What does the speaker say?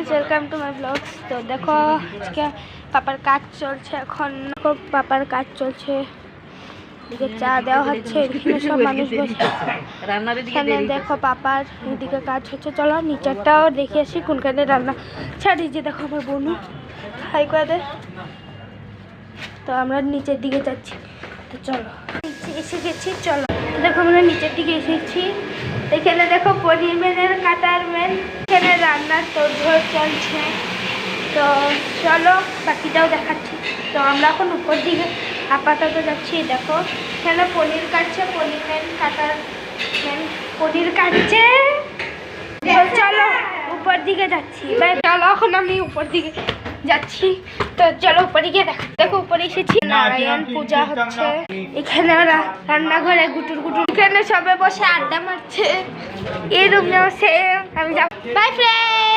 Friends, welcome to my blogs. तो देखो আজকে পাপার কাজ চলছে, এখন পাপার কাজ চলছে, এদিকে চা দেওয়া হচ্ছে, এখানে সব মানুষ বসে, এখানে দেখো পাপার এদিকে কাজ হচ্ছে। চলো নিচেরটাও দেখে আসি কোনখানে রান্না ছাড়ি। যে দেখো আমার বোনু হাই করে দে। তো আমরা নিচের দিকে যাচ্ছি, তো চলো নিচে এসে গেছি। চলো দেখো আমরা নিচের দিকে এসেছি, এখানে দেখো পনির মেনের কাটার মেন, এখানে রান্নার তোড়জোড় চলছে। তো চলো বাকিটাও দেখাচ্ছি। তো আমরা এখন উপর দিকে আপাতত যাচ্ছি। দেখো এখানে পনির কাটছে, পনির মেন কাটার মেন পনির কাটছে। তো চলো উপর দিকে যাচ্ছি। চলো এখন আমি উপর দিকে যাচ্ছি। তো চলো উপরে গিয়ে দেখো উপরে এসেছি, নারায়ণ পূজা হচ্ছে। এখানে ওরা রান্নাঘরে গুটুর গুটুর, এখানে সবে বসে আড্ডা মারছে। এই রুমে বসে আমি যাব। By friend.